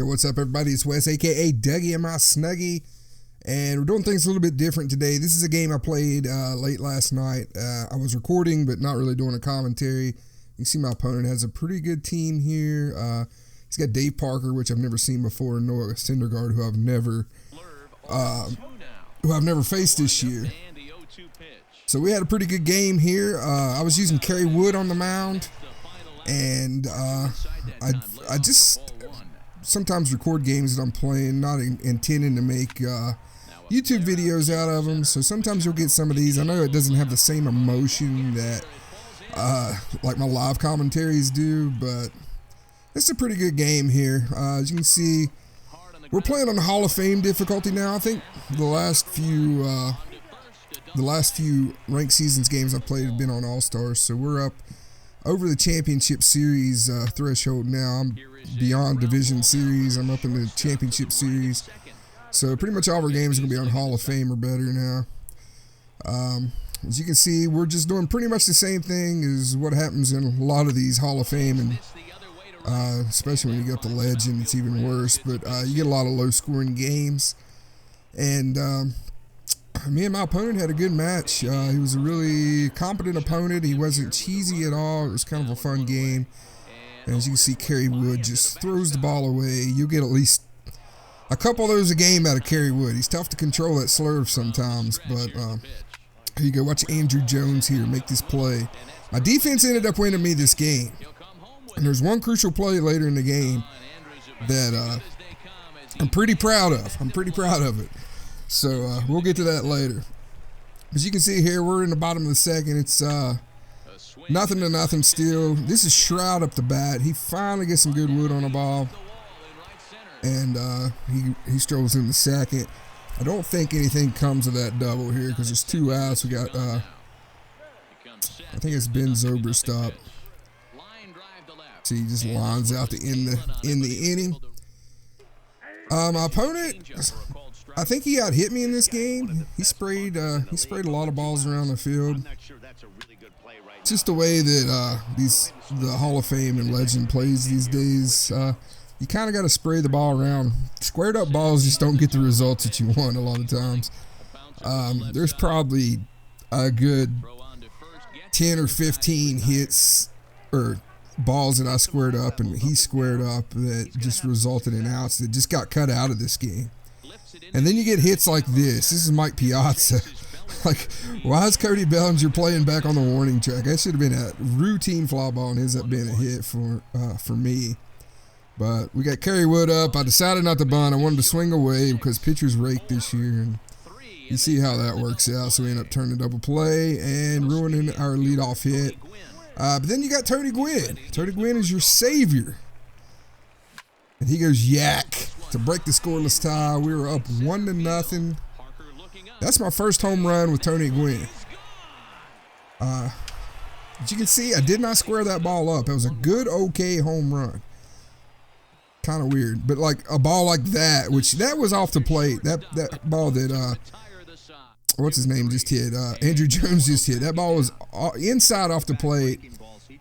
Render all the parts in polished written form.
Yo, what's up, everybody? It's Wes, aka DougieNMySnuggy, and we're doing things a little bit different today. This is a game I played late last night. I was recording, but not really doing a commentary. You can see my opponent has a pretty good team here. He's got Dave Parker, which I've never seen before, and Noah Syndergaard, who I've never faced this year. So we had a pretty good game here. I was using Kerry Wood on the mound, and I just sometimes record games that I'm playing, not intending to make YouTube videos out of them. So sometimes you'll get some of these. I know it doesn't have the same emotion that like my live commentaries do, but it's a pretty good game here. As you can see, we're playing on Hall of Fame difficulty now. I think the last few ranked seasons games I've played have been on All-Stars, so we're up over the championship series threshold now. I'm beyond division series. I'm up in the championship series. So pretty much all of our games are going to be on Hall of Fame or better now. As you can see, we're just doing pretty much the same thing as what happens in a lot of these Hall of Fame, and especially when you get up to Legend, it's even worse. But you get a lot of low-scoring games. And me and my opponent had a good match. He was a really competent opponent. He wasn't cheesy at all. It was kind of a fun game. And as you can see, Kerry Wood just throws the ball away. You'll get at least a couple of those a game out of Kerry Wood. He's tough to control that slurve sometimes, but here you go. Watch Andrew Jones here make this play. My defense ended up winning me this game. And there's one crucial play later in the game that I'm pretty proud of. I'm pretty proud of it. So we'll get to that later. As you can see here, we're in the bottom of the second. It's 0-0 still. This is Shroud up the bat. He finally gets some good wood on the ball, and he strolls in the second. I don't think anything comes of that double here because there's 2 outs. We got I think it's Ben Zobristop. So he just lines out to end the inning. My opponent, I think he out-hit me in this game. He sprayed a lot of balls around the field. It's just the way that the Hall of Fame and Legend plays these days. You kind of got to spray the ball around. Squared up balls just don't get the results that you want a lot of times. There's probably a good 10 or 15 hits or balls that I squared up and he squared up that just resulted in outs that just got cut out of this game. And then you get hits like this. This is Mike Piazza. Like, why is Cody Bellinger playing back on the warning track? That should have been a routine fly ball and ends up being a hit for me. But we got Kerry Wood up. I decided not to bunt. I wanted to swing away because pitchers rake this year. And you see how that works out. So we end up turning a double play and ruining our leadoff hit. But then you got Tony Gwynn. Tony Gwynn is your savior. And he goes yak to break the scoreless tie. We were up 1-0. That's my first home run with Tony Gwynn. As you can see, I did not square that ball up. It was a good, okay home run. Kind of weird, but like a ball like that, which that was off the plate. That ball that what's his name just hit? Andrew Jones just hit. That ball was inside off the plate.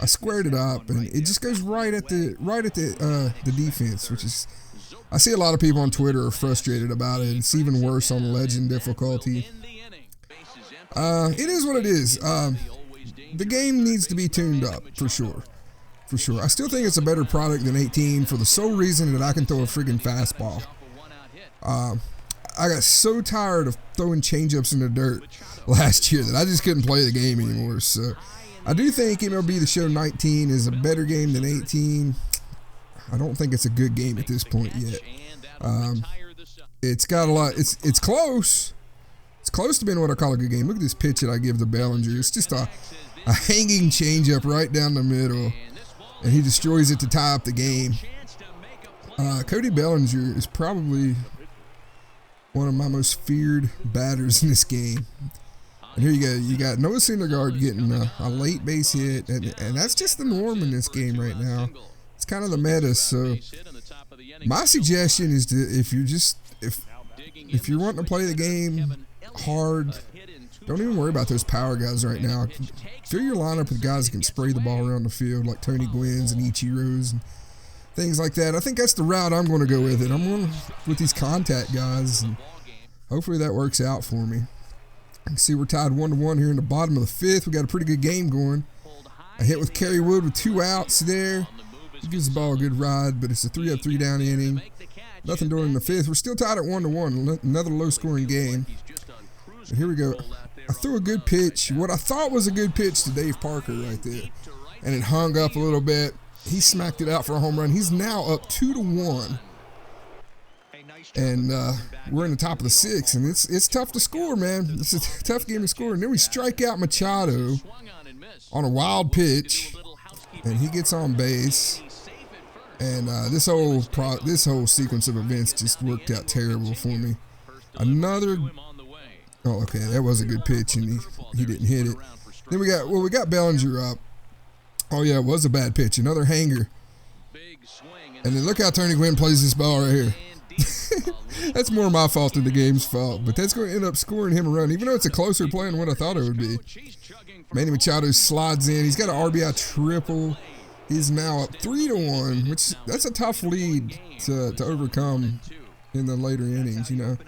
I squared it up, and it just goes right at the defense, which is. I see a lot of people on Twitter are frustrated about it. It's even worse on Legend difficulty. It is what it is. The game needs to be tuned up, for sure. For sure. I still think it's a better product than 18 for the sole reason that I can throw a friggin' fastball. I got so tired of throwing changeups in the dirt last year that I just couldn't play the game anymore. So I do think MLB The Show 19 is a better game than 18. I don't think it's a good game at this point yet. It's got a lot. It's close. It's close to being what I call a good game. Look at this pitch that I give to Bellinger. It's just a hanging changeup right down the middle, and he destroys it to tie up the game. Cody Bellinger is probably one of my most feared batters in this game. And here you go. You got Noah Syndergaard getting a late base hit, and that's just the norm in this game right now. It's kind of the meta, so my suggestion is to if you're wanting to play the game hard, don't even worry about those power guys right now. Fill your lineup with guys that can spray the ball around the field like Tony Gwynn's and Ichiro's. And things like that. I think that's the route I'm going to go with it. I'm going with these contact guys, and hopefully that works out for me. You can see we're tied 1-1 here in the bottom of the 5th. We got a pretty good game going. I hit with Kerry Wood with 2 outs there. He gives the ball a good ride, but it's a 3-up, 3-down inning. Nothing doing in the 5th. We're still tied at 1-1. Another low-scoring game. But here we go. I threw a good pitch. What I thought was a good pitch to Dave Parker right there, and it hung up a little bit. He smacked it out for a home run. He's now up 2-1. And we're in the top of the 6th, and it's tough to score, man. It's a tough game to score. And then we strike out Machado on a wild pitch, and he gets on base. And this whole sequence of events just worked out terrible for me. Another, oh, okay, that was a good pitch, and he didn't hit it. Then we got Bellinger up. Oh yeah, it was a bad pitch. Another hanger. And then look how Tony Gwynn plays this ball right here. That's more my fault than the game's fault, but that's going to end up scoring him a run, even though it's a closer play than what I thought it would be. Manny Machado slides in. He's got an RBI triple. He's now up 3-1, which that's a tough lead to overcome in the later innings, you know.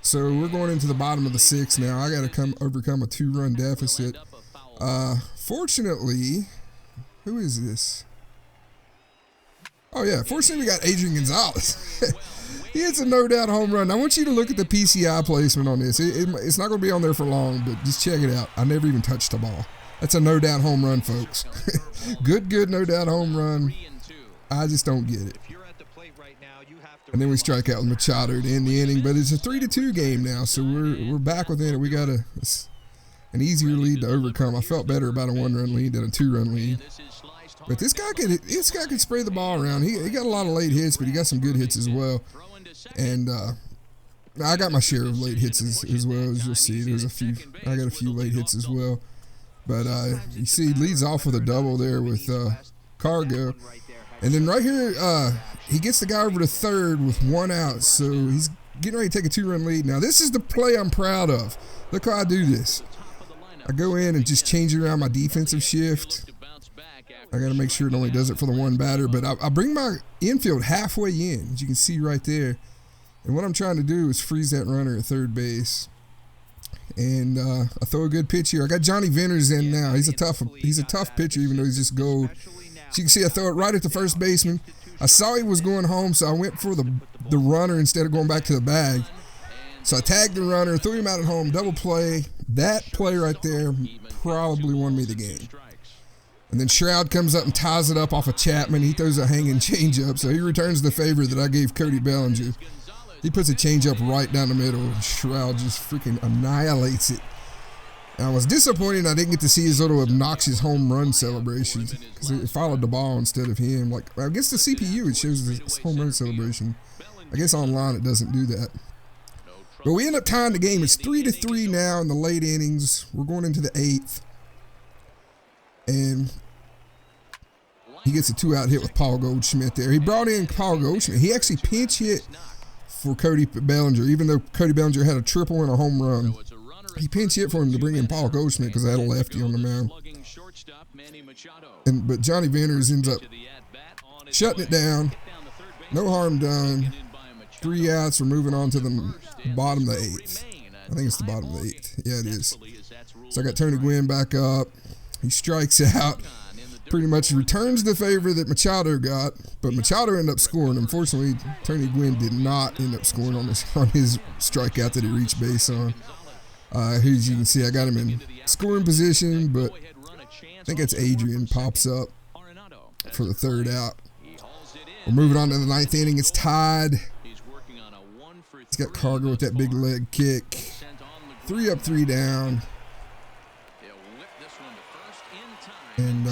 So we're going into the bottom of the 6th now. I got to overcome a 2-run deficit. Fortunately, who is this? Oh yeah, fortunately we got Adrian Gonzalez. He hits a no-doubt home run. I want you to look at the PCI placement on this. It's not going to be on there for long, but just check it out. I never even touched the ball. That's a no-doubt home run, folks. Good no-doubt home run. I just don't get it. And then we strike out with Machado to end the inning, but it's a 3-2 game now, so we're back within it. We got an easier lead to overcome. I felt better about a 1-run lead than a 2-run lead. But this guy could spray the ball around. He got a lot of late hits, but he got some good hits as well. And I got my share of late hits as well, as you'll see. I got a few late hits as well. But you see, he leads off with a double there with Cargo. And then right here, he gets the guy over to third with 1 out. So he's getting ready to take a 2-run lead. Now, this is the play I'm proud of. Look how I do this. I go in and just change around my defensive shift. I got to make sure it only does it for the 1 batter. But I bring my infield halfway in, as you can see right there. And what I'm trying to do is freeze that runner at third base. And I throw a good pitch here. I got Johnny Venters in now. He's a tough pitcher, even though he's just gold. So you can see I throw it right at the first baseman. I saw he was going home, so I went for the runner instead of going back to the bag. So I tagged the runner, threw him out at home, double play. That play right there probably won me the game. And then Shroud comes up and ties it up off of Chapman. He throws a hanging changeup, so he returns the favor that I gave Cody Bellinger. He puts a changeup right down the middle, and Shroud just freaking annihilates it. And I was disappointed I didn't get to see his little obnoxious home run celebration because it followed the ball instead of him. Like, I guess the CPU, it shows the home run celebration. I guess online it doesn't do that. But we end up tying the game. It's 3-3 now in the late innings. We're going into the 8th. And he gets a 2-out hit with Paul Goldschmidt there. He brought in Paul Goldschmidt. He actually pinch hit for Cody Bellinger, even though Cody Bellinger had a triple and a home run. He pinch hit for him to bring in Paul Goldschmidt because I had a lefty on the mound. But Johnny Venters ends up shutting it down. No harm done. 3 outs. We're moving on to the bottom of the 8th. I think it's the bottom of the 8th. Yeah, it is. So I got Tony Gwynn back up. He strikes out. Pretty much returns the favor that Machado got, but Machado ended up scoring. Unfortunately, Tony Gwynn did not end up scoring on his strikeout that he reached base on. Here as you can see, I got him in scoring position, but I think it's Adrian pops up for the 3rd out. We're moving on to the 9th inning. It's tied. He's got Cargo with that big leg kick. 3 up, 3 down. And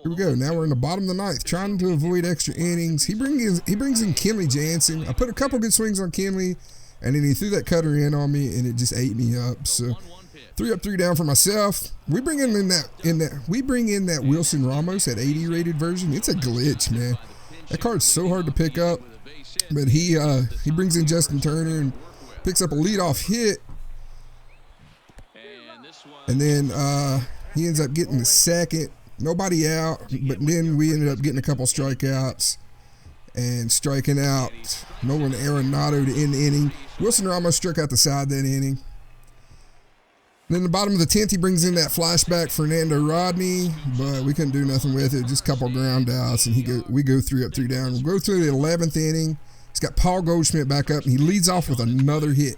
here we go. Now we're in the bottom of the 9th, trying to avoid extra innings. He brings in Kenley Jansen. I put a couple good swings on Kenley, and then he threw that cutter in on me, and it just ate me up. So 3 up, 3 down for myself. We bring in that Wilson Ramos at 80 rated version. It's a glitch, man. That card's so hard to pick up, but he brings in Justin Turner and picks up a leadoff hit, and then he ends up getting the second. nobody out, but then we ended up getting a couple strikeouts and striking out Nolan Arenado to end the inning. Wilson Ramos struck out the side that inning. Then the bottom of the 10th, he brings in that flashback Fernando Rodney, but we couldn't do nothing with it. Just a couple ground outs, and we go 3 up, 3 down. We'll go through the 11th inning. He's got Paul Goldschmidt back up, and he leads off with another hit.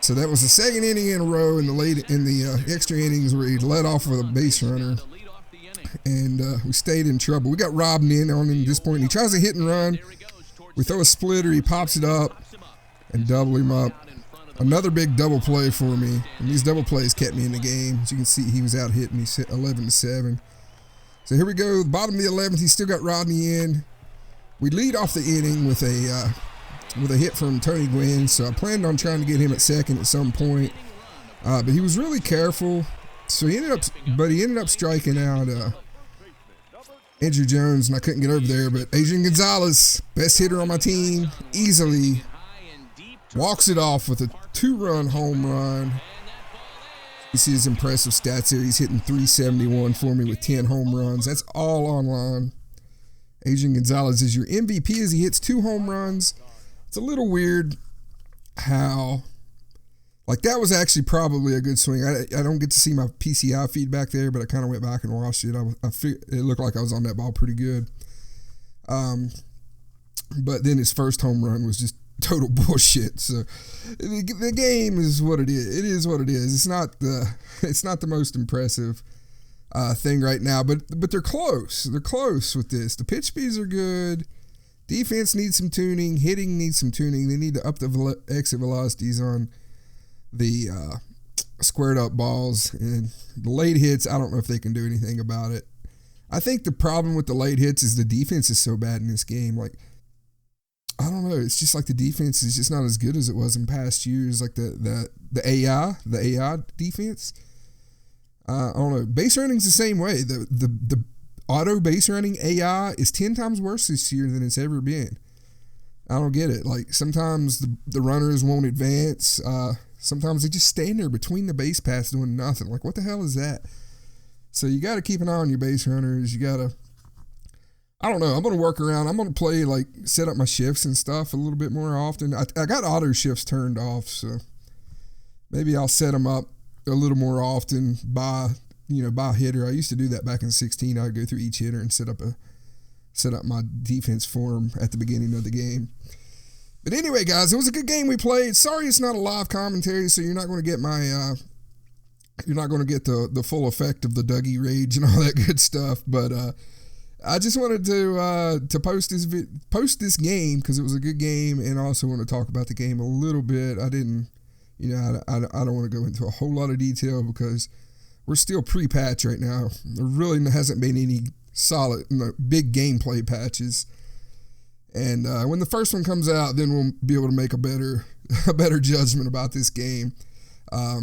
So that was the second inning in a row in the extra innings where he led off with a base runner, and we stayed in trouble. We got robbed in on him at this point. He tries to hit and run. We throw a splitter. He pops it up and double him up. Another big double play for me, and these double plays kept me in the game. As you can see, he was out hitting me 11-7. So here we go, bottom of the 11th. He's still got Rodney in. We lead off the inning with a hit from Tony Gwynn, so I planned on trying to get him at second at some point, but he was really careful. So he ended up striking out Andrew Jones, and I couldn't get over there. But Adrian Gonzalez, best hitter on my team, easily walks it off with a 2-run home run. You see his impressive stats here. He's hitting .371 for me with 10 home runs. That's all online. Adrian Gonzalez is your MVP as he hits 2 home runs. It's a little weird how, like, that was actually probably a good swing. I don't get to see my PCI feedback there, but I kind of went back and watched it. It looked like I was on that ball pretty good. But then his first home run was just total bullshit. So the game is what it is. It is what it is. It's not the most impressive thing right now, but they're close. They're close with this. The pitch speeds are good. Defense needs some tuning. Hitting needs some tuning. They need to up the exit velocities on the squared up balls, and the late hits, I don't know if they can do anything about it. I think the problem with the late hits is the defense is so bad in this game. Like, I don't know. It's just like the defense is just not as good as it was in past years. Like the AI defense. I don't know. Base running's the same way. The auto base running AI is 10 times worse this year than it's ever been. I don't get it. Like, sometimes the runners won't advance. Sometimes they just stand there between the base paths doing nothing. Like, what the hell is that? So you got to keep an eye on your base runners. You got to, I don't know. I'm going to work around. I'm going to play, like, set up my shifts and stuff a little bit more often. I got auto shifts turned off, so maybe I'll set them up a little more often by hitter. I used to do that back in 16. I'd go through each hitter and set up my defense for them at the beginning of the game. But anyway, guys, it was a good game we played. Sorry it's not a live commentary, so you're not going to get the full effect of the Dougie rage and all that good stuff. But I just wanted to post this game because it was a good game, and also want to talk about the game a little bit. I didn't, I don't want to go into a whole lot of detail because we're still pre-patch right now. There really hasn't been any solid, big gameplay patches. And when the first one comes out, then we'll be able to make a better judgment about this game. I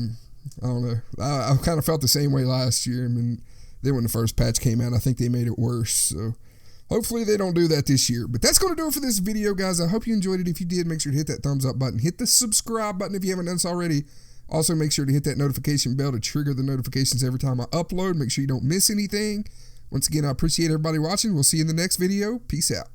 don't know. I kind of felt the same way last year. I mean, then when the first patch came out, I think they made it worse. So hopefully they don't do that this year. But that's going to do it for this video, guys. I hope you enjoyed it. If you did, make sure to hit that thumbs up button. Hit the subscribe button if you haven't done so already. Also, make sure to hit that notification bell to trigger the notifications every time I upload. Make sure you don't miss anything. Once again, I appreciate everybody watching. We'll see you in the next video. Peace out.